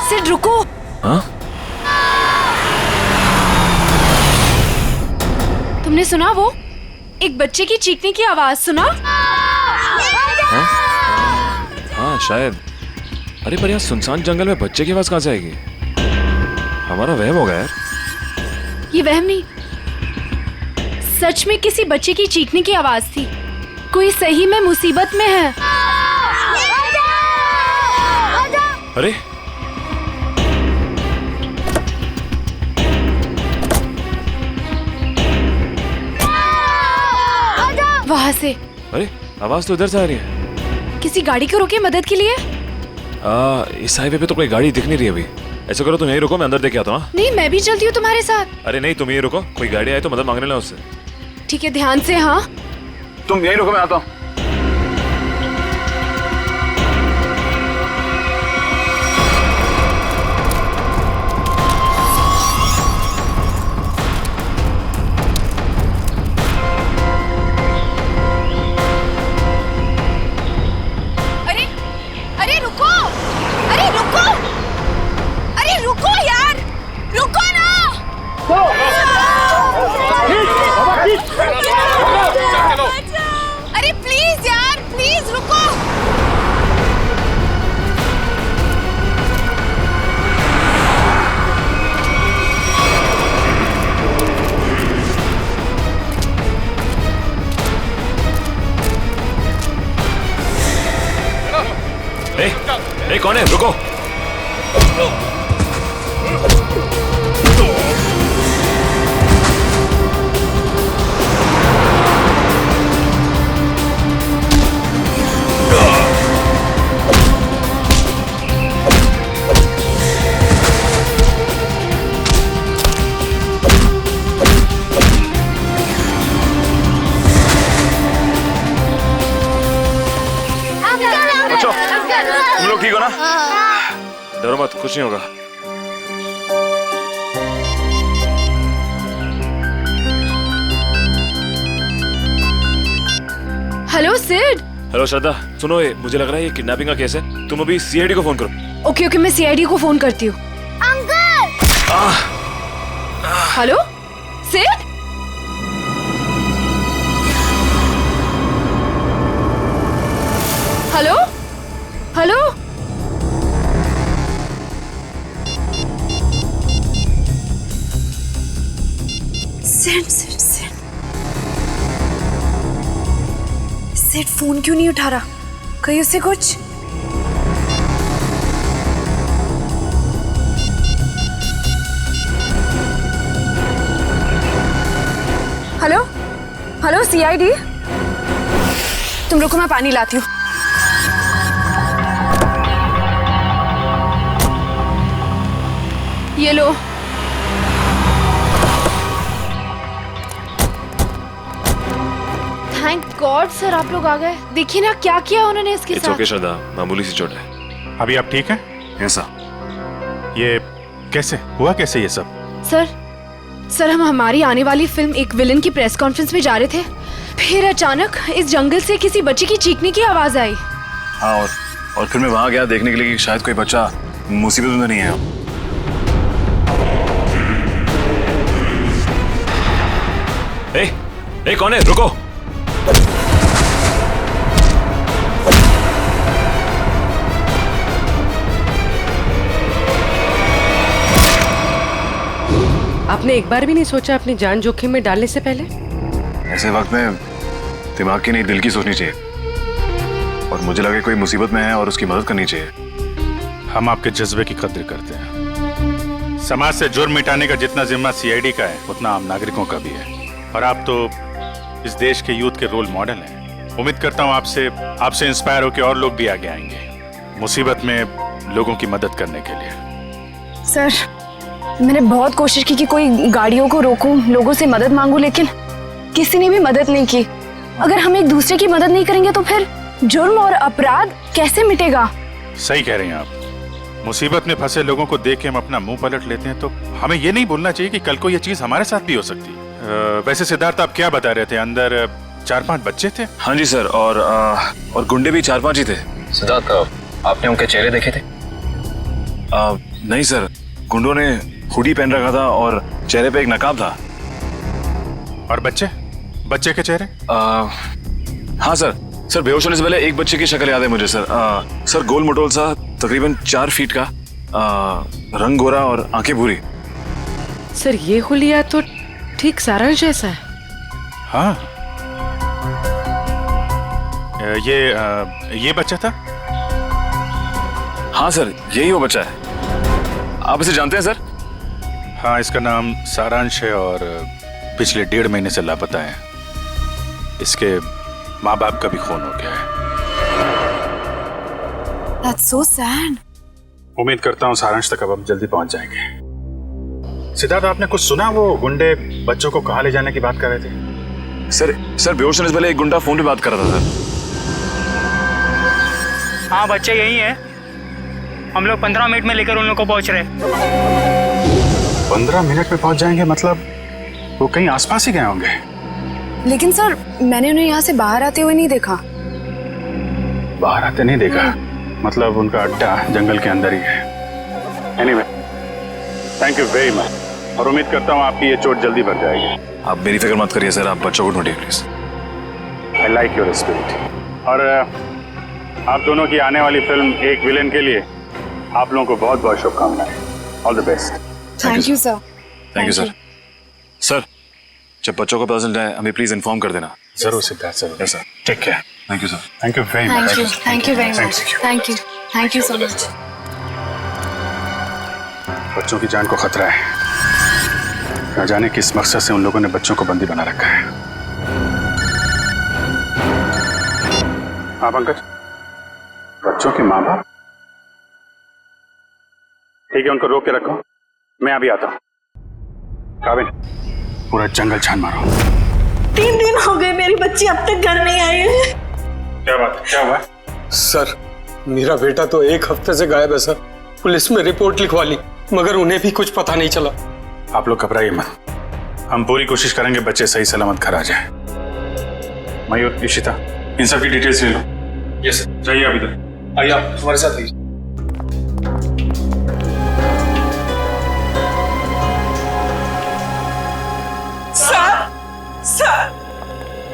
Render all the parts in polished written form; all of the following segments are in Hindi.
सिड रुको। हाँ? तुमने सुना वो एक बच्चे की चीखने की आवाज सुना? हाँ? हाँ शायद। अरे पर यहाँ सुनसान जंगल में बच्चे की आवाज कहाँ से आएगी? हमारा वहम होगा यार। ये वहम नहीं, सच में किसी बच्चे की चीखने की आवाज थी। कोई सही में मुसीबत में है। अरे वहां से अरे आवाज तो इधर से आ रही है। किसी गाड़ी को रोके मदद के लिए। इस हाईवे पे तो कोई गाड़ी दिख नहीं रही अभी। ऐसा करो तुम यहीं रुको, मैं अंदर देख के आता हूँ। नहीं, मैं भी चलती हूँ तुम्हारे साथ। अरे नहीं, तुम यहीं रुको, कोई गाड़ी आए तो मदद मांगने लो उससे। ठीक है, ध्यान से। हाँ तुम यहीं रुको, मैं आता हूँ। अरे अरे रुको, अरे रुको, अरे रुको यार, रुको ना। अरे प्लीज यार, प्लीज रुको। ए, कौन है? रुको। बच्चों, तुम लोग ठीक हो ना? डरो मत, कुछ नहीं होगा। हेलो सिड। हेलो श्रद्धा, सुनो, ये मुझे लग रहा है ये किडनैपिंग का केस है। तुम अभी सीआईडी को फोन करो। ओके ओके, मैं सीआईडी को फोन करती हूँ। Hello Sid. Hello hello. Sid Sid Sid Sid, phone क्यों नहीं उठा रहा? कहीं उससे कुछ? हेलो हेलो सीआईडी, तुम रुको, मैं पानी लाती हूँ। ये लो। थैंक गॉड सर, आप लोग आ गए। देखिए ना क्या किया उन्होंने इसके इट्स साथ। ओके श्रद्धा, मामूली सी चोट है। अभी आप ठीक हैं? ऐसा ये कैसे हुआ, कैसे ये सब? सर हम हमारी आने वाली फिल्म एक विलन की प्रेस कॉन्फ्रेंस में जा रहे थे, फिर अचानक इस जंगल से किसी बच्चे की चीखने की आवाज आई। हाँ, और फिर मैं वहां गया देखने के लिए कि शायद कोई बच्चा मुसीबत में नहीं है। ए, कौन है? रुको। आपने एक बार भी नहीं सोचा अपनी जान जोखिम में डालने से पहले? ऐसे वक्त में दिमाग की नहीं, दिल की सोचनी चाहिए। और मुझे लगे कोई मुसीबत में है और उसकी मदद करनी चाहिए। हम आपके जज्बे की कद्र करते हैं। समाज से जुर्म मिटाने का जितना जिम्मा सीआईडी का है, उतना आम नागरिकों का भी है। और आप तो इस देश के यूथ के रोल मॉडल हैं। उम्मीद करता हूँ आपसे इंस्पायर होकर और लोग भी आगे आएंगे मुसीबत में लोगों की मदद करने के लिए। सर मैंने बहुत कोशिश की कि कोई गाड़ियों को रोकूं, लोगों से मदद मांगूं, लेकिन किसी ने भी मदद नहीं की। अगर हम एक दूसरे की मदद नहीं करेंगे तो फिर जुर्म और अपराध कैसे मिटेगा? सही कह रहे हैं आप। मुसीबत में फंसे लोगों को देख के हम अपना मुंह पलट लेते हैं, तो हमें ये नहीं भूलना चाहिए कि कल को ये चीज हमारे साथ भी हो सकती है। वैसे सिद्धार्थ, आप क्या बता रहे थे? अंदर 4-5 बच्चे थे? हाँ जी सर, और गुंडे भी 4-5 ही थे। सिद्धार्थ, आपने उनके चेहरे देखे थे? नहीं सर, गुंडों ने हुडी पहन रखा था और चेहरे पे एक नकाब था। और बच्चे बच्चे के चेहरे? हाँ सर, सर बेहोश होने से पहले एक बच्चे की शक्ल याद है मुझे सर। सर गोल मटोल सा, तकरीबन 4 फीट का, रंग गोरा और आंखें भूरी। सर ये हुलिया तो ठीक सारांश जैसा है। हाँ, ये बच्चा था? हाँ सर, यही वो बच्चा है। आप इसे जानते हैं सर? हाँ, इसका नाम सारांश है और पिछले 1.5 महीने से लापता है। इसके माँ बाप का भी खून हो गया है। That's so sad. उम्मीद करता हूँ सारांश तक अब हम जल्दी पहुंच जाएंगे। सिद्धार्थ, आपने कुछ सुना? वो गुंडे बच्चों को कहाँ ले जाने की बात कर रहे थे? सर बेहोश होने से पहले एक गुंडा फोन पे बात कर रहा था सर। हाँ, बच्चे यही है। हम लोग 15 मिनट में लेकर उन लोग को पहुंच रहे। 15 मिनट में पहुंच जाएंगे? मतलब वो कहीं आसपास ही गए होंगे। लेकिन सर, मैंने उन्हें यहाँ से बाहर आते हुए नहीं देखा। बाहर आते नहीं देखा? मतलब उनका अड्डा जंगल के अंदर ही है। Anyway, thank you very much, और उम्मीद करता हूँ आपकी ये चोट जल्दी भर जाएगी। आप मेरी फिक्र मत करिए सर, आप बच्चों को ढूंढिए please. I like your spirit. और आप दोनों की आने वाली फिल्म एक विलेन के लिए आप लोगों को बहुत बहुत शुभकामनाएं। All the best. Thank you sir. Thank you sir. Sir, जब बच्चों को पता चल जाए हमें प्लीज इन्फॉर्म कर देना। जरूर सिद्धार्थ, जरूर। Yes sir. Take care. Thank you sir. Thank you very much. Thank you very much. Thank you so much. बच्चों की जान को खतरा है। न जाने किस मकसद से उन लोगों ने बच्चों को बंदी बना रखा है। हाँ पंकज, बच्चों के माँ बाप? ठीक है, उनको रोक के रखो, मैं अभी आता हूँ। काबिल, पूरा जंगल छान मारो। 3 दिन हो गए मेरी बच्ची अब तक घर नहीं आई है। क्या बात, क्या हुआ? सर, मेरा बेटा तो 1 हफ्ते से गायब है सर। पुलिस में रिपोर्ट लिखवा ली, मगर उन्हें भी कुछ पता नहीं चला। आप लोग घबराइए मत, हम पूरी कोशिश करेंगे बच्चे सही सलामत घर आ जाए। मयूर, इशिता, इन सब की डिटेल्स ले लो। Yes sir. जाइए आप इधर। आइए, आप हमारे साथ आइए।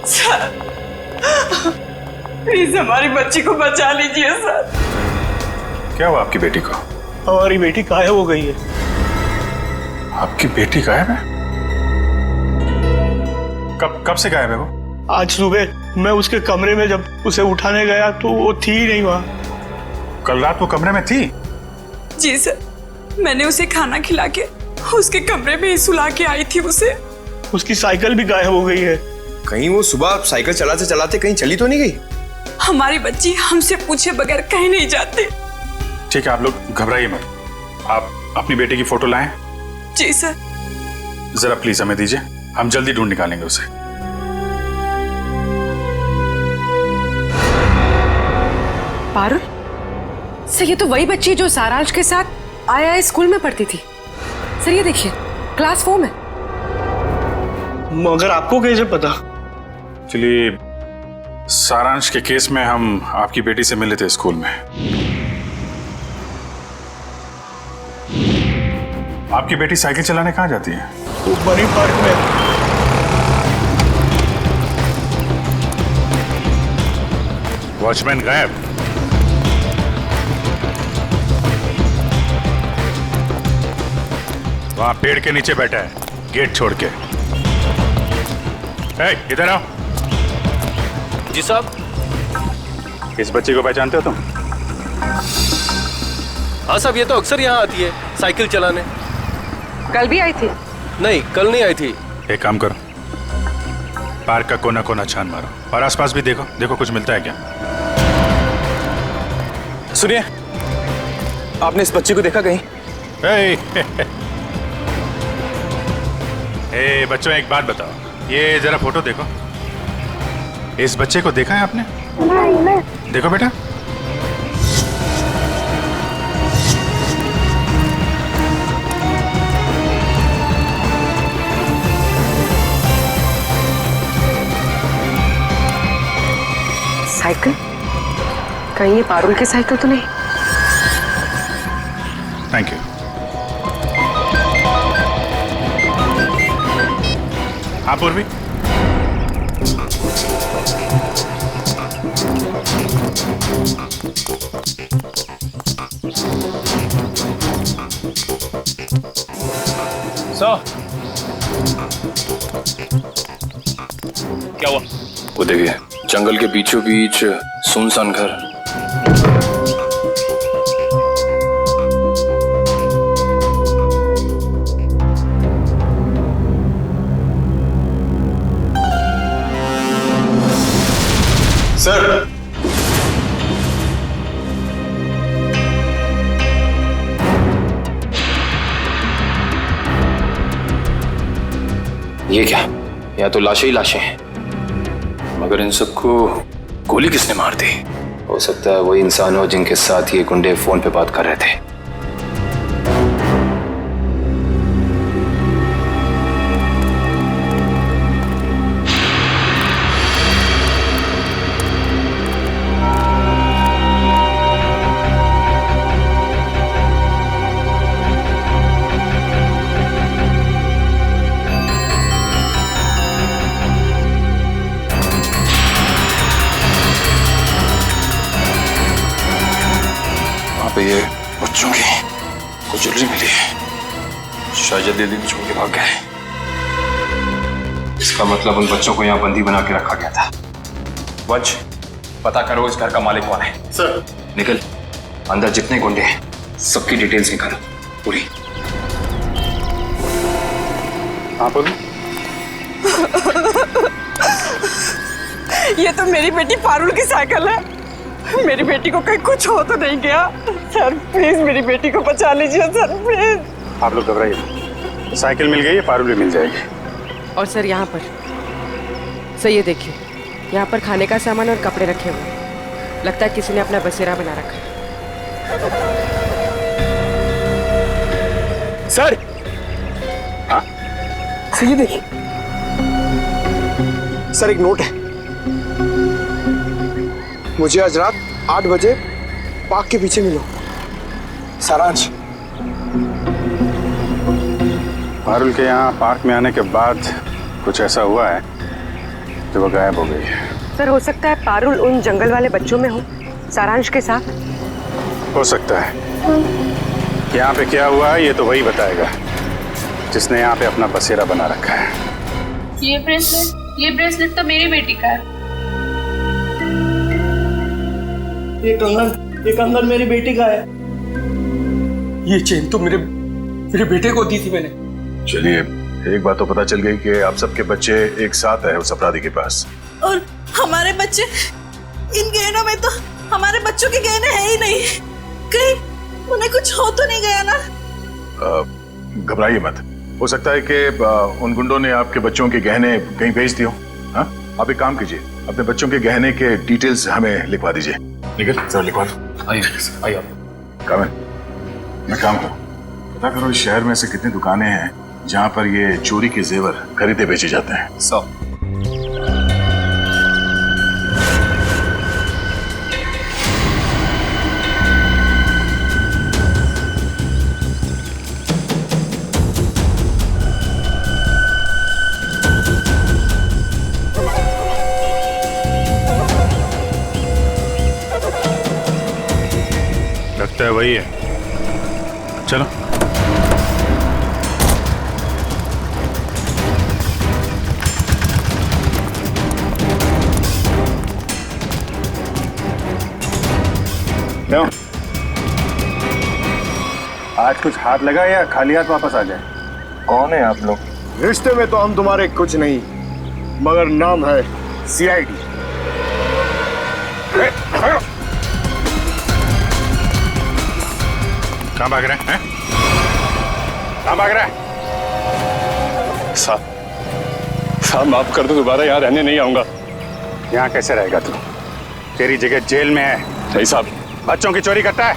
सर, प्लीज हमारी बच्ची को बचा लीजिए सर। क्या हुआ आपकी बेटी को? हमारी बेटी गायब हो गई है। आपकी बेटी गायब है? कब से गायब है वो? आज सुबह मैं उसके कमरे में जब उसे उठाने गया तो वो थी ही नहीं वहाँ। कल रात वो कमरे में थी? जी सर, मैंने उसे खाना खिला के उसके कमरे में ही सुला के आई थी उसे। उसकी साइकिल भी गायब हो गई है। कहीं वो सुबह साइकिल चलाते चलाते कहीं चली तो नहीं गई? हमारी बच्ची हमसे पूछे बगैर कहीं नहीं जाती। ठीक है, आप लोग घबराइए मत। आप अपनी बेटी की फोटो लाएं। जी सर। जरा प्लीज हमें दीजिए, हम जल्दी ढूंढ निकालेंगे उसे। पारुल, सर ये तो वही बच्ची जो सारांश के साथ आया स्कूल में पढ़ती थी। सर ये देखिए, क्लास 4 में। मगर आपको कैसे पता? चलिए, सारांश के केस में हम आपकी बेटी से मिले थे स्कूल में। आपकी बेटी साइकिल चलाने कहाँ जाती है? वो बनी पार्क में। वॉचमैन गायब? वहां पेड़ के नीचे बैठा है, गेट छोड़ के। इधर आओ। जी साहब। इस बच्ची को पहचानते हो तुम? हाँ साहब, ये तो अक्सर यहाँ आती है साइकिल चलाने। कल भी आई थी? नहीं, कल नहीं आई थी। एक काम करो, पार्क का कोना कोना छान मारो और आसपास भी देखो, देखो कुछ मिलता है क्या। सुनिए, आपने इस बच्ची को देखा कहीं? ए बच्चों, एक बात बताओ, ये जरा फोटो देखो। इस बच्चे को देखा है आपने? नहीं। देखो बेटा। साइकिल? कहीं ये पारुल की साइकिल तो नहीं? Thank you. हाँ पूर्वी, क्या हुआ? वो देखिए, जंगल के बीचों बीच सुनसान घर। सर, ये क्या? या तो लाशें ही लाशें हैं, मगर इन सबको गोली किसने मार दी? हो सकता है वही इंसान हो जिनके साथ ये गुंडे फोन पे बात कर रहे थे। ये बच्चों की कुछ ज्वेलरी मिली है, शायद जल्दी जल्दी छोड़ के भाग गए। इसका मतलब उन बच्चों को यहाँ बंदी बना के रखा गया था। वंश, पता करो इस घर का मालिक कौन है। सर। निकल, अंदर जितने गुंडे हैं सबकी डिटेल्स निकालो पूरी। हाँ पूर्वी, ये तो मेरी बेटी पारुल की साइकिल है। मेरी बेटी को कहीं कुछ हो तो नहीं गया? सर प्लीज मेरी बेटी को बचा लीजिए सर, प्लीज। आप लोग घबराइए, साइकिल मिल गई है, पारुल भी मिल जाएगी। और सर यहाँ पर सर ये देखिए, यहाँ पर खाने का सामान और कपड़े रखे हुए हैं। लगता है किसी ने अपना बसेरा बना रखा है। सर, हाँ सर ये देखिए, सर एक नोट है। मुझे आज रात 8 बजे पार्क के पीछे मिलो, सारांश। पारुल के यहाँ पार्क में आने के बाद कुछ ऐसा हुआ है जो वो गायब हो गई है। सर हो सकता है पारुल उन जंगल वाले बच्चों में हो, सारांश के साथ। हो सकता है। यहाँ पे क्या हुआ है ये तो वही बताएगा जिसने यहाँ पे अपना बसेरा बना रखा है। ये ब्रेसलेट तो मेरी बेटी का है। ये कंगन मेरी बेटी का है। ये चेन तो मेरे बेटे को दी थी मैंने। चलिए, एक बात तो पता चल गई कि आप सबके बच्चे एक साथ है उस अपराधी के पास। और हमारे बच्चे, इन गहनों में तो हमारे बच्चों के गहने हैं ही नहीं। कहीं उन्हें कुछ हो तो नहीं गया ना? घबराइए मत, हो सकता है कि उन गुंडों ने आपके बच्चों के गहने कहीं भेज दिए हो। हाँ, आप एक काम कीजिए, अपने बच्चों के गहने के डिटेल्स हमें लिखवा दीजिए। निकल सर, लिखवा दो। आइए काम है, मैं काम करूँ। पता करो इस शहर में से कितनी दुकानें हैं जहाँ पर ये चोरी के जेवर खरीदे बेचे जाते हैं। 100। लगता है वही है, चलो। क्यों? आज कुछ हाथ लगा या खाली हाथ वापस आ जाए? कौन है आप लोग? रिश्ते में तो हम तुम्हारे कुछ नहीं, मगर नाम है CID। कहाँ भाग रहे हैं? कहाँ भाग रहे हैं? साहब माफ कर दो, दोबारा यहाँ रहने नहीं आऊंगा। यहाँ कैसे रहेगा तू? तेरी जगह जेल में है। नहीं साहब। बच्चों की चोरी करता है?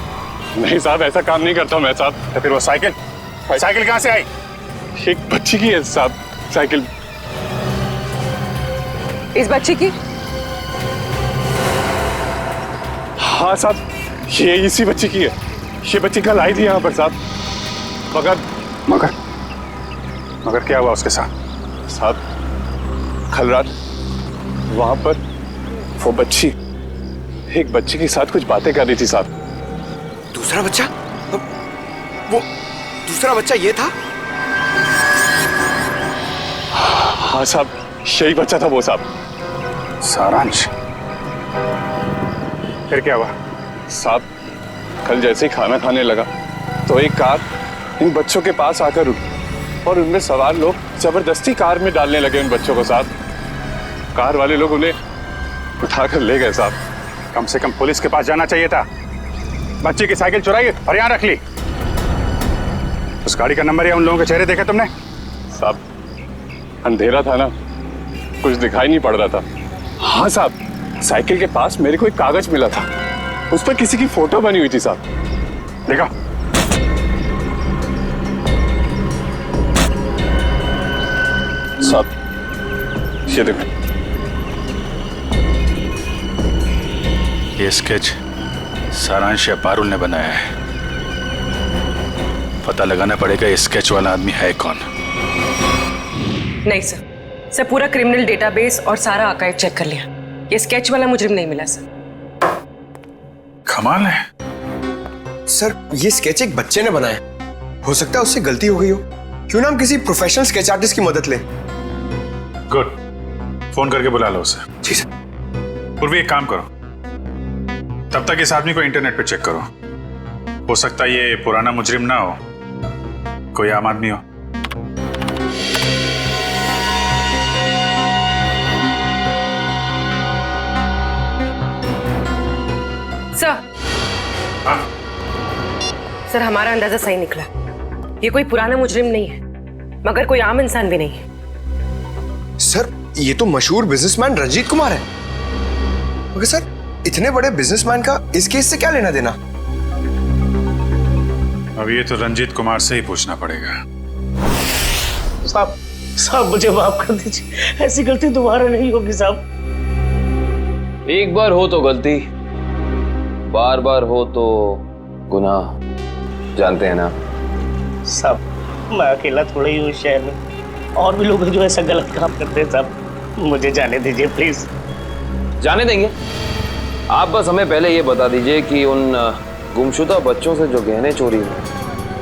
नहीं साहब, ऐसा काम नहीं करता मैं साहब। तो फिर वो साइकिल कहाँ से आई? एक बच्ची की है साहब साइकिल। इस बच्ची की? हाँ साहब, ये इसी बच्ची की है। ये बच्ची कल आई थी यहाँ पर साहब, मगर मगर मगर क्या हुआ उसके साथ? साहब कल रात वहां पर वो बच्ची एक बच्चे के साथ कुछ बातें कर रही थी साहब। दूसरा बच्चा? वो दूसरा बच्चा ये था? हाँ साहब, यही बच्चा था वो साहब। सारांश। फिर क्या हुआ? साहब कल जैसे ही खाना खाने लगा तो एक कार इन बच्चों के पास आकर रुकी और उनमें सवार लोग जबरदस्ती कार में डालने लगे उन बच्चों को साहब। कार वाले लोग उन्हें उठाकर ले गए साहब। कम से कम पुलिस के पास जाना चाहिए था। बच्ची की साइकिल चुराई और यहाँ रख ली। उस गाड़ी का नंबर या उन लोगों के चेहरे देखे तुमने? साहब अंधेरा था ना, कुछ दिखाई नहीं पड़ रहा था। हाँ साहब, साइकिल के पास मेरे को एक कागज मिला था, उस पर किसी की फोटो बनी हुई थी साहब। देखा? साहब ये देखो, ये स्केच सारांश या पारुल ने बनाया है। पता लगाना पड़ेगा ये स्केच वाला आदमी है कौन। नहीं सर पूरा क्रिमिनल डेटाबेस और सारा आर्काइव चेक कर लिया, ये स्केच वाला मुजरिम नहीं मिला सर। कमाल है। सर ये स्केच एक बच्चे ने बनाया, हो सकता है उससे गलती हो गई हो। क्यों ना हम किसी प्रोफेशनल स्केच आर्टिस्ट की मदद लें। गुड, फोन करके बुला लो उसे। जी सर। पूर्वी एक काम करो, तब तक इस आदमी को इंटरनेट पे चेक करो। हो सकता है ये पुराना मुजरिम ना हो, कोई आम आदमी हो। सर सर हमारा अंदाजा सही निकला, ये कोई पुराना मुजरिम नहीं है मगर कोई आम इंसान भी नहीं है। सर ये तो मशहूर बिजनेसमैन रंजीत कुमार है। मगर सर इतने बड़े बिजनेसमैन का इस केस से क्या लेना देना? अब ये तो रंजीत कुमार से ही पूछना पड़ेगा। साहब साहब मुझे माफ कर दीजिए, ऐसी गलती दोबारा नहीं होगी साहब। एक बार हो तो गलती, बार बार हो तो गुनाह, जानते हैं ना? साहब मैं अकेला थोड़ा ही हूँ शहर में, और भी लोग हैं जो ऐसा गलत काम करते हैं साहब, मुझे जाने दीजिए प्लीज। जाने देंगे, आप बस हमें पहले ये बता दीजिए कि उन गुमशुदा बच्चों से जो गहने चोरी हुए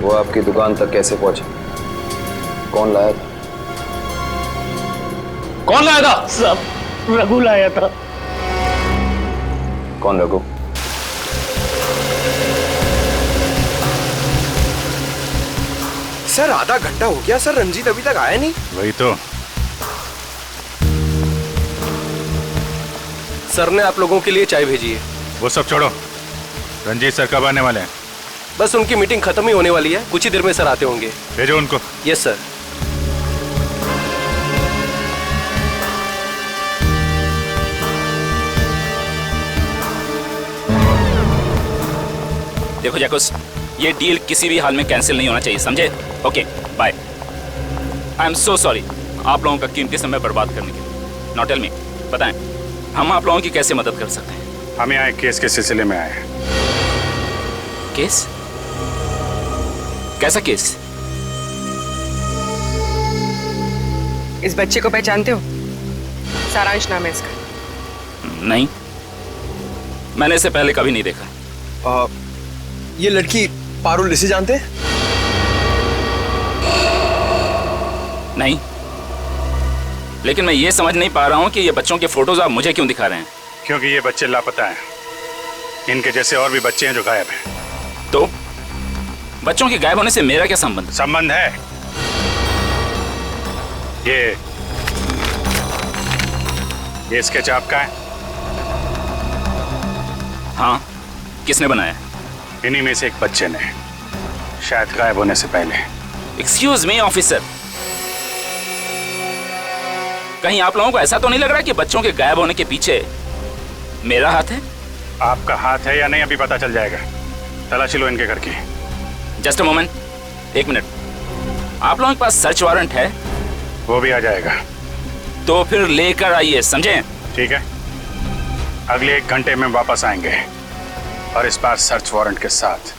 वो आपकी दुकान तक कैसे पहुंचे? कौन लाया था? कौन लाया था? साहब रघु लाया था। कौन रघु? सर आधा घंटा हो गया सर, रंजीत अभी तक आया नहीं। वही तो। सर ने आप लोगों के लिए चाय भेजी है। वो सब छोड़ो, रंजीत सर कब आने वाले हैं? बस उनकी मीटिंग खत्म ही होने वाली है, कुछ ही देर में सर आते होंगे। भेजो उनको। Yes sir. देखो जैकुस, ये डील किसी भी हाल में कैंसिल नहीं होना चाहिए, समझे? Okay bye. I am so sorry आप लोगों का कीमती समय बर्बाद करने के लिए। नाउ टेल मी, बताएं हम आप लोगों की कैसे मदद कर सकते हैं? हम यहाँ एक केस के सिलसिले में आए हैं। केस? कैसा केस? इस बच्चे को पहचानते हो? सारांश नाम है इसका। नहीं, मैंने इसे पहले कभी नहीं देखा। ये लड़की पारुल, इसे जानते हैं? नहीं, लेकिन मैं ये समझ नहीं पा रहा हूँ कि ये बच्चों के फोटोज आप मुझे क्यों दिखा रहे हैं? क्योंकि ये बच्चे लापता हैं। इनके जैसे और भी बच्चे हैं जो गायब हैं। तो बच्चों के गायब होने से मेरा क्या संबंध? संबंध है। ये स्केच आपका है? हाँ, किसने बनाया? इन्हीं में से एक बच्चे ने, शायद गायब होने से पहले। एक्सक्यूज मी ऑफिसर, कहीं आप लोगों को ऐसा तो नहीं लग रहा कि बच्चों के गायब होने के पीछे मेरा हाथ है? आपका हाथ है या नहीं अभी पता चल जाएगा। तलाशी लो इनके घर की। जस्ट अ मोमेंट, एक मिनट। आप लोगों के पास सर्च वारंट है? वो भी आ जाएगा। तो फिर लेकर आइए, समझे? ठीक है, अगले 1 घंटे में वापस आएंगे और इस बार सर्च वारंट के साथ।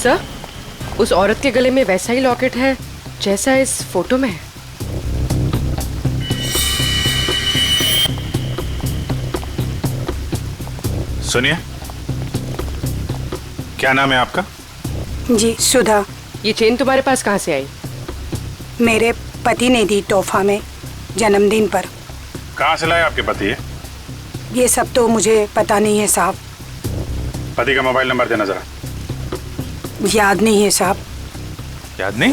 सर, उस औरत के गले में वैसा ही लॉकेट है जैसा इस फोटो में है। सुनिए, क्या नाम है आपका? जी सुधा। ये चेन तुम्हारे पास कहाँ से आई? मेरे पति ने दी तोहफा में जन्मदिन पर। कहाँ से लाए आपके पति? ये सब तो मुझे पता नहीं है साहब। पति का मोबाइल नंबर देना जरा। याद नहीं है साहब। याद नहीं?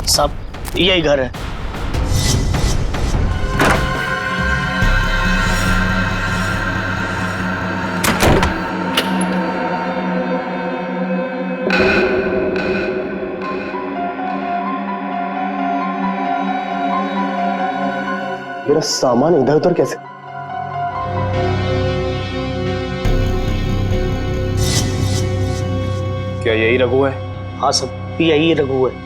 साहब यही घर है। मेरा सामान इधर उधर कैसे? क्या यही रघु है? हाँ सब यही रघु है।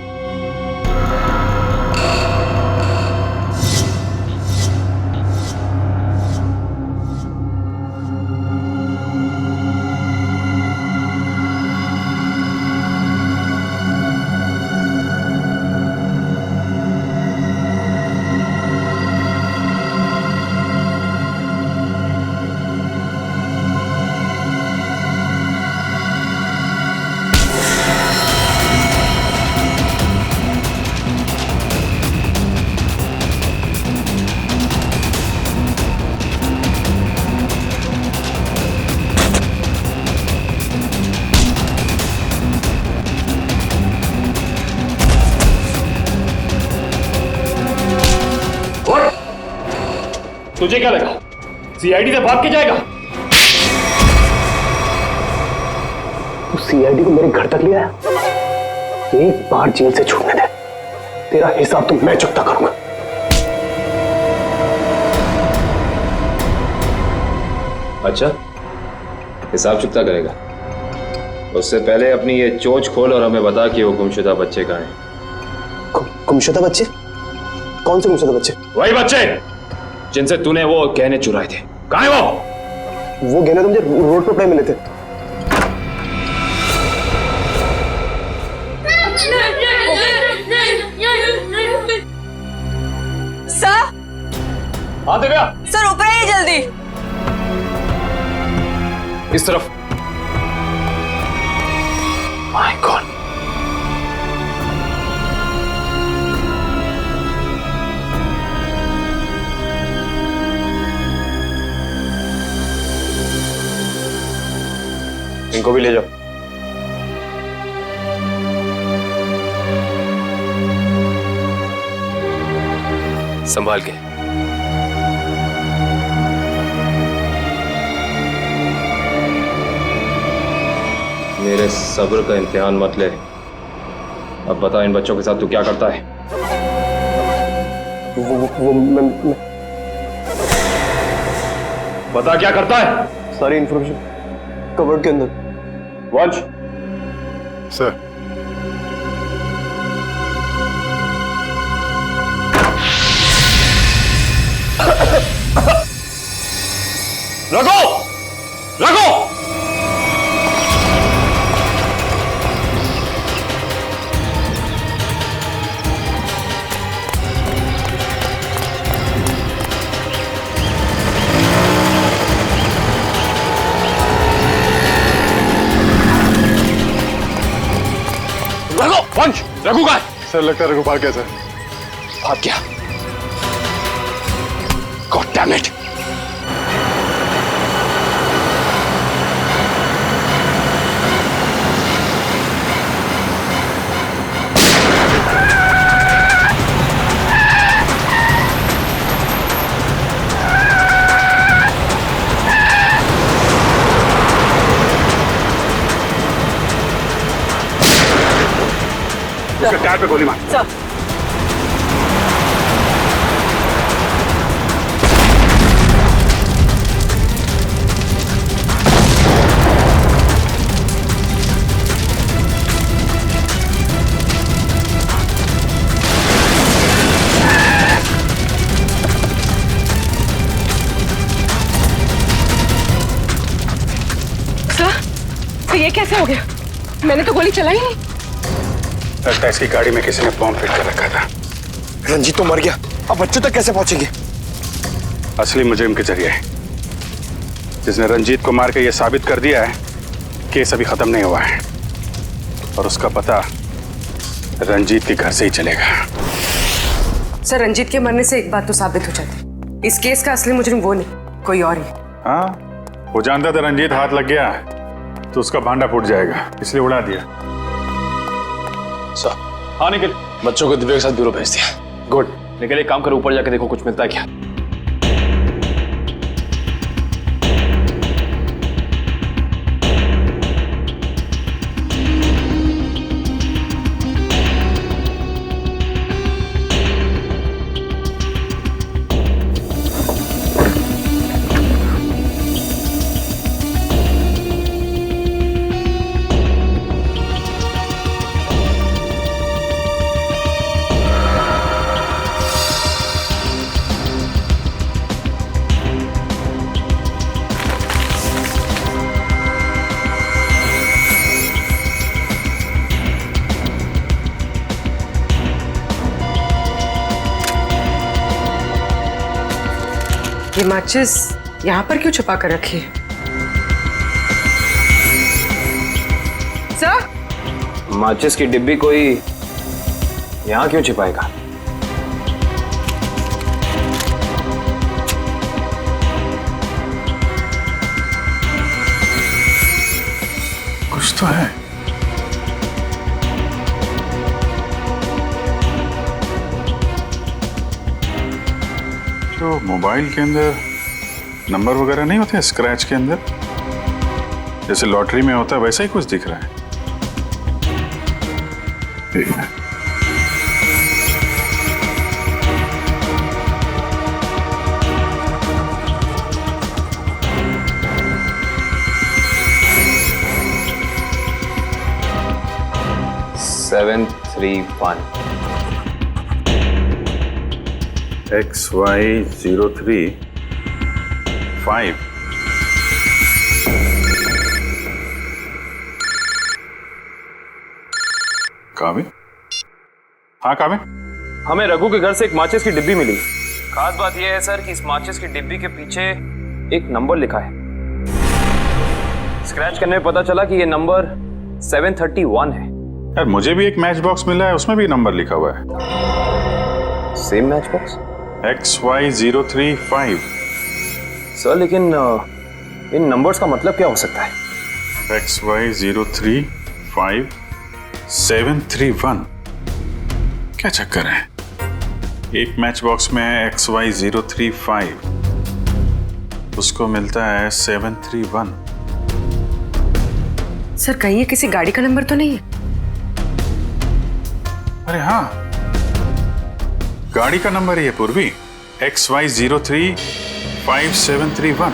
तुझे क्या लगा सीआईडी से भाग के जाएगा? तू सीआईडी को मेरे घर तक ले आया? एक बार जेल से छूटने दे, तेरा हिसाब तो मैं चुकता करूंगा। अच्छा, हिसाब चुकता करेगा? उससे पहले अपनी ये चोंच खोल और हमें बता कि वो गुमशुदा बच्चे कहाँ हैं। गुमशुदा बच्चे? कौन से गुमशुदा बच्चे? वही बच्चे जिनसे तूने वो गहने चुराए थे। कहाँ है वो गहने तो मुझे रोड पर पड़े मिले थे। सर। हाँ दिव्या। सर ऊपर आइए जल्दी। इस तरफ। My God. इनको भी ले जाओ। संभाल के। मेरे सब्र का इम्तिहान मत ले। अब बता इन बच्चों के साथ तू क्या करता है? मैं बता क्या करता है? सारी इंफॉर्मेशन कवर्ड के अंदर। वंश। सर। रघु! रघु! वंश, रघु का? सर लगता है रघु भाग गया सर। भाग गया? God damn it. उसके टायर पे गोली मार। सर तो ये कैसे हो गया? मैंने तो गोली चलाई नहीं। लगता है इसकी गाड़ी में किसी ने बॉम्ब फिट कर रखा था। रंजीत तो मर गया, अब बच्चों तक कैसे पहुंचेंगे? असली मुजरिम के जरिए, जिसने रंजीत को मार के ये साबित कर दिया है केस अभी खत्म नहीं हुआ है और उसका पता रंजीत के घर से ही चलेगा। सर, रंजीत के मरने से एक बात तो साबित हो जाती, इस केस का असली मुजरिम वो नहीं, कोई और ही। हाँ, वो जानता था रंजीत हाथ लग गया तो उसका भांडा फूट जाएगा, इसलिए उड़ा दिया। सर, हाँ निखिल, बच्चों को दिव्या के साथ ब्यूरो भेज दिया। गुड। निखिल एक काम करो, ऊपर जाके देखो कुछ मिलता है क्या। ये माचिस यहाँ पर क्यों छुपा कर रखी है? सर, माचिस की डिब्बी कोई यहाँ क्यों छिपाएगा? कुछ तो है। तो मोबाइल के अंदर नंबर वगैरह नहीं होते स्क्रैच के अंदर, जैसे लॉटरी में होता है वैसा ही कुछ दिख रहा है। ठीक है। Seven 3-1 XY035। काबिल? हाँ काबिल? हमें रघु के घर से एक माचिस की डिब्बी मिली। खास बात यह है सर कि इस माचिस की डिब्बी के पीछे एक नंबर लिखा है। स्क्रैच करने में पता चला कि यह नंबर 731 है। यार मुझे भी एक मैच बॉक्स मिला है, उसमें भी नंबर लिखा हुआ है। Same match box? XY035। Sir लेकिन इन नंबर्स का मतलब क्या हो सकता है? XY035-731। क्या चक्कर है? एक मैच बॉक्स में है XY035, उसको मिलता है 731। सर, कहीं ये किसी गाड़ी का नंबर तो नहीं है? अरे हाँ, गाड़ी का नंबर ही है पूर्वी, XY035-731।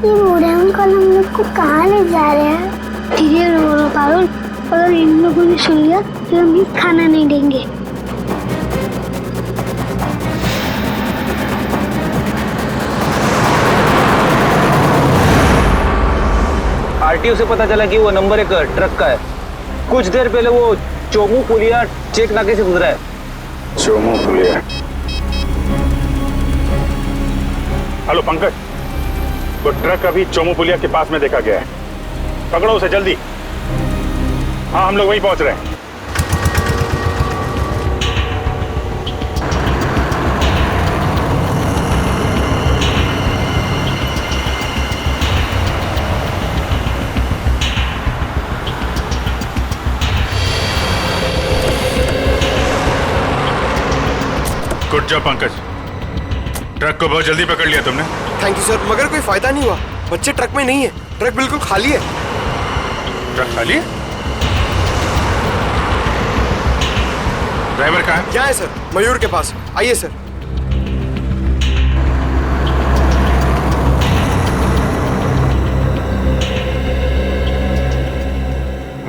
ये बूढ़े अंकल हम लोग को कहाँ ले जा रहे हैं? धीरे रो पारुल, अगर इन लोगों ने सुन लिया तो हम खाना नहीं देंगे। आरटीओ से पता चला कि वो नंबर एक ट्रक का है। कुछ देर पहले वो चोमू पुलिया चेक नाके से गुजरा है। चोमू पुलिया? हेलो पंकज, वो ट्रक अभी चोमू पुलिया के पास में देखा गया है, पकड़ो उसे जल्दी। हाँ, हम लोग वहीं पहुंच रहे हैं। गुड जॉब पंकज, ट्रक को बहुत जल्दी पकड़ लिया तुमने। थैंक यू सर, मगर कोई फायदा नहीं हुआ। बच्चे ट्रक में नहीं है, ट्रक बिल्कुल खाली है। ट्रक खाली है? ड्राइवर कहाँ है? क्या है सर? मयूर के पास। आइए सर।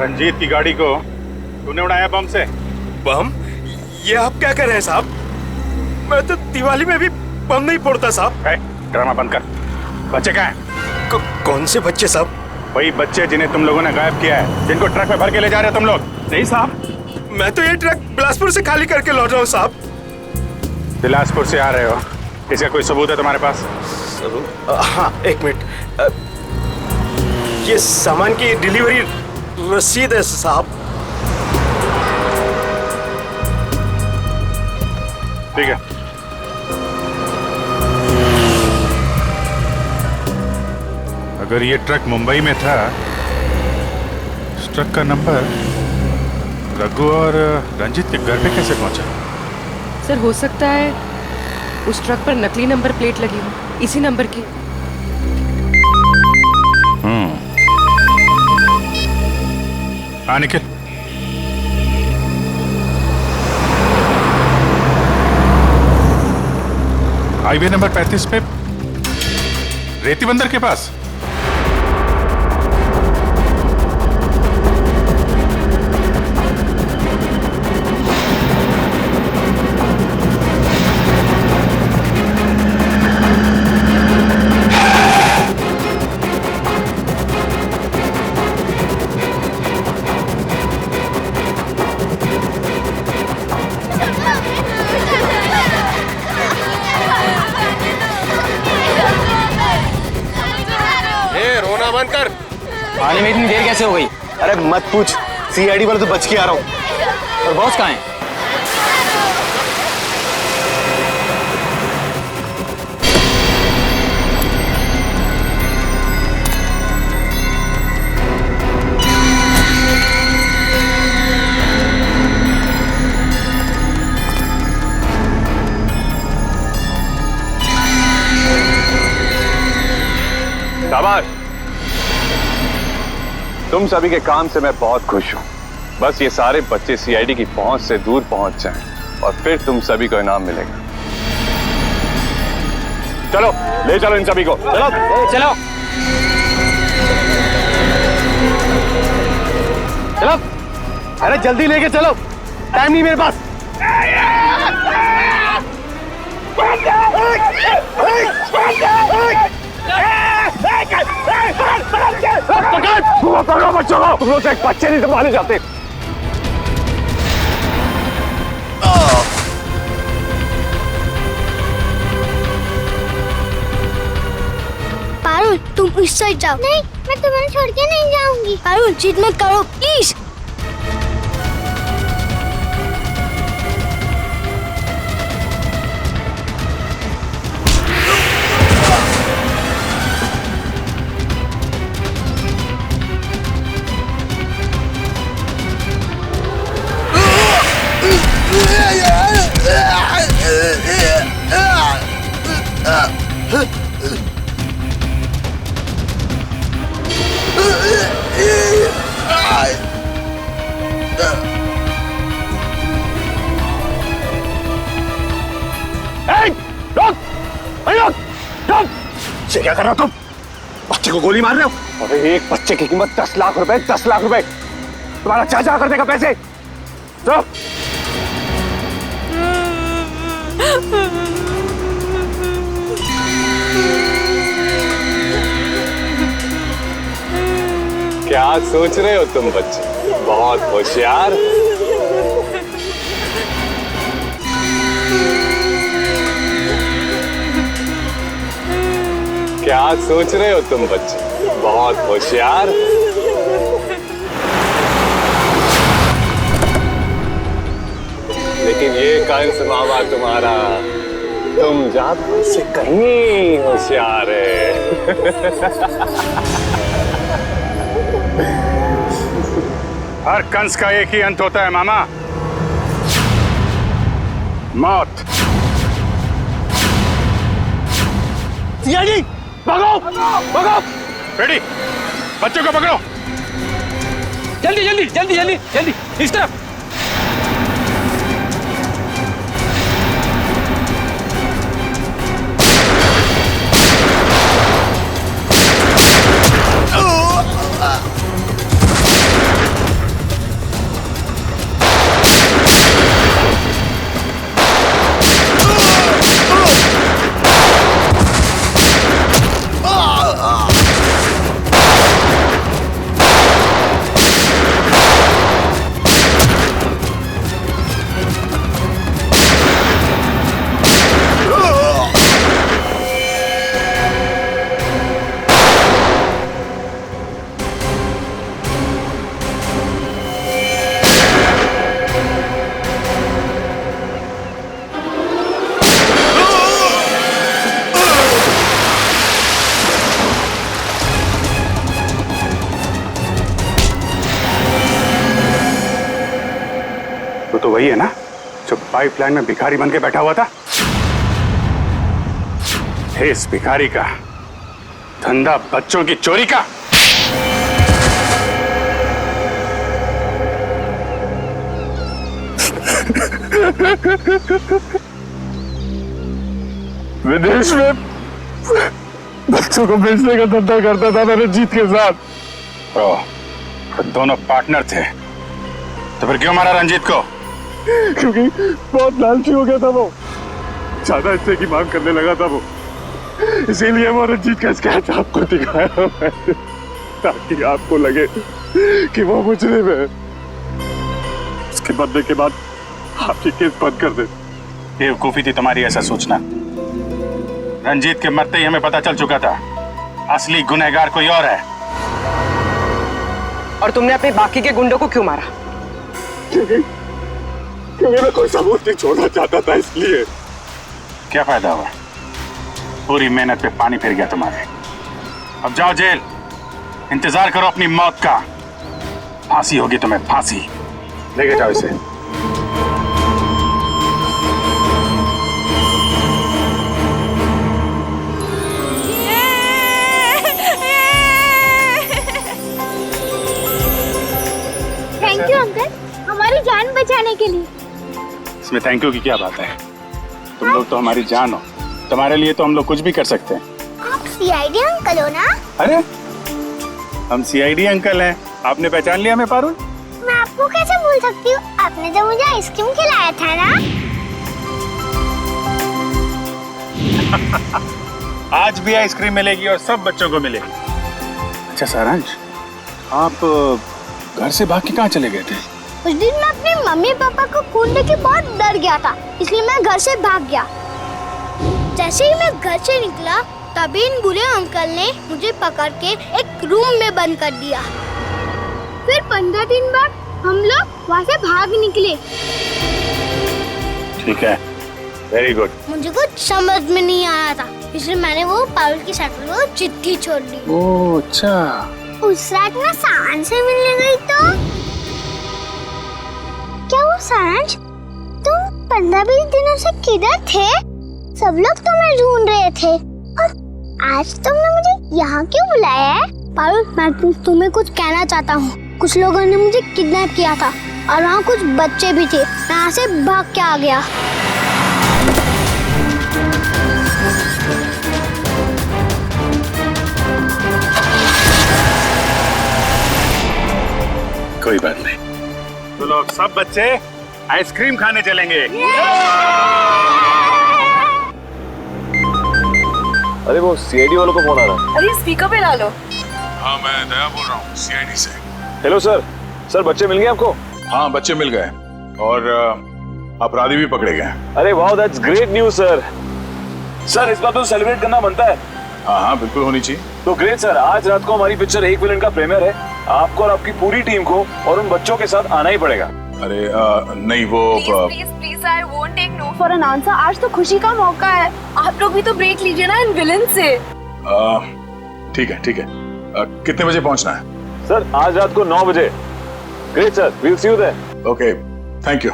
रंजीत की गाड़ी को तूने उड़ाया बम से? बम? ये आप क्या कर रहे हैं साहब? मैं तो दिवाली में भी बम नहीं फोड़ता साहब। ड्रामा बंद कर। बच्चे कहाँ हैं? कौन से बच्चे साहब? वही बच्चे जिन्हें तुम लोगों ने गायब किया है, जिनको ट्रक में भर के ले जा रहे हो तुम लोग। नहीं साहब, मैं तो ये ट्रक बिलासपुर से खाली करके लौट रहा हूँ साहब। बिलासपुर से आ रहे हो? इसका कोई सबूत है तुम्हारे पास? हाँ, एक मिनट। ये सामान की डिलीवरी रसीद है साहब। ठीक है। अगर ये ट्रक मुंबई में था, इस ट्रक का नंबर रघु और रंजीत के घर पे कैसे पहुंचा? सर हो सकता है उस ट्रक पर नकली नंबर प्लेट लगी हो, इसी नंबर की। हाँ निखिल, हाईवे नंबर 35 पे रेती बंदर के पास। आने में इतनी देर कैसे हो गई? अरे मत पूछ, सीआईडी वाले तो बच के आ रहा हूँ। और बॉस कहाँ है? शाबाश, तुम सभी के काम से मैं बहुत खुश हूं। बस ये सारे बच्चे सीआईडी की पहुंच से दूर पहुंच जाएं और फिर तुम सभी को इनाम मिलेगा। चलो ले चलो इन सभी को। चलो चलो चलो, अरे जल्दी लेके चलो, टाइम नहीं मेरे पास। पकड़ो बच्चों को, तुम लोग एक बच्चे नहीं संभाले जाते। पारुल तुम इस साइड जाओ। नहीं, मैं तुम्हें छोड़ के नहीं जाऊंगी। पारुल जिद मत करो प्लीज। क्या कर रहे हो तुम? बच्चे को गोली मार रहे हो? अरे एक बच्चे की कीमत 10 लाख रुपए, 10 लाख रुपए। तुम्हारा चाचा कर देगा पैसे। चुप। क्या सोच रहे हो तुम बच्चे? बहुत होशियार। क्या सोच रहे हो तुम बच्चे? बहुत होशियार। लेकिन ये कंस मामा तुम्हारा, तुम जादू से कहीं होशियार है। हर कंस का एक ही अंत होता है मामा, मौत। सीआईडी, भागो भागो। रेडी, बच्चों को पकड़ो। जल्दी जल्दी जल्दी जल्दी जल्दी इस तरफ। तो वही है ना जो पाइपलाइन में भिखारी बन के बैठा हुआ था? इस भिखारी का धंधा बच्चों की चोरी का। विदेश में बच्चों को बेचने का धंधा करता था मैं रंजीत के साथ। तो दोनों पार्टनर थे, तो फिर क्यों मारा रंजीत को? क्योंकि बहुत लालची हो गया था वो, ज्यादा हिस्से की मांग करने लगा था वो, इसीलिए वो रंजीत का स्केच आपको दिखाया मैंने, ताकि आपको लगे कि वो मुजरिम है। उसके बदले के बाद आपकी केस बंद कर दे। बेवकूफी थी तुम्हारी ऐसा सोचना। रंजीत के मरते ही हमें पता चल चुका था असली गुनहगार कोई और है। और तुमने अपने बाकी के गुंडों को क्यों मारा? क्योंकि मैं कोई सबूत नहीं छोड़ना चाहता था, इसलिए। क्या फायदा हुआ? पूरी मेहनत पे पानी फिर गया तुम्हारे। अब जाओ जेल, इंतजार करो अपनी मौत का। फांसी होगी तुम्हें, फांसी। लेके जाओ इसे। थैंक यू अंकल, हमारी जान बचाने के लिए। इसमें थैंक यू की क्या बात है? तुम लोग तो हमारी जान हो, तुम्हारे लिए तो हम लोग कुछ भी कर सकते हैं। आप सीआईडी अंकल हो ना? अरे हम सीआईडी अंकल हैं, आपने पहचान लिया हमें पारुल? मैं आपको कैसे भूल सकती हूँ, आपने तो मुझे आइसक्रीम खिलाया था ना। आज भी आइसक्रीम मिलेगी और सब बच्चों को मिलेगी। अच्छा सारांश, आप घर से भाग के कहाँ चले गए थे? उस दिन मैं अपने मम्मी पापा को खून देख के बहुत डर गया था, इसलिए मैं घर से भाग गया। जैसे ही मैं घर से निकला तभी इन बुरे अंकल ने मुझे पकड़ के एक रूम में बंद कर दिया। फिर 15 दिन बाद हम लोग वहाँ से भाग निकले। ठीक है, वेरी गुड। मुझे कुछ समझ में नहीं आया था, इसलिए मैंने वो पारुल की साइकिल को चिट्ठी छोड़ दी। ओह अच्छा। उस रात मैं सारांश से मिलने गई तो क्या वो सारांश, तुम 15-20 दिनों से किधर थे? सब लोग तुम्हें ढूंढ रहे थे और आज तुमने मुझे यहाँ क्यों बुलाया है? पारुल, मैं तुम्हें कुछ कहना चाहता हूँ। कुछ लोगों ने मुझे किडनैप किया था और वहाँ कुछ बच्चे भी थे, मैं यहाँ से भाग के आ गया। कोई बात नहीं, तो लोग सब बच्चे आइसक्रीम खाने चलेंगे। अरे वो सीआईडी वालों को फोन आ रहा है। अरे स्पीकर पे ला लो। हाँ मैं दया बोल रहा हूँ सीआईडी से। हेलो सर, सर बच्चे मिल गए आपको? हाँ बच्चे मिल गए और अपराधी भी पकड़े गए। अरे वाह, that's great news sir. Sir इस बात को सेलिब्रेट करना बनता है। हाँ हाँ बिल्कुल होनी चाहिए। तो ग्रेट सर, आज रात को हमारी पिक्चर एक विलन का प्रीमियर है। आपको और आपकी पूरी टीम को और उन बच्चों के साथ आना ही पड़ेगा। अरे नहीं वो please I won't take no for an answer. आज तो खुशी का मौका है, आप लोग भी तो ब्रेक लीजिए ना इन विलन से। ठीक है ठीक है। कितने बजे पहुंचना है? सर आज रात को 9 बजे। Great sir, we'll see you there. Okay thank you.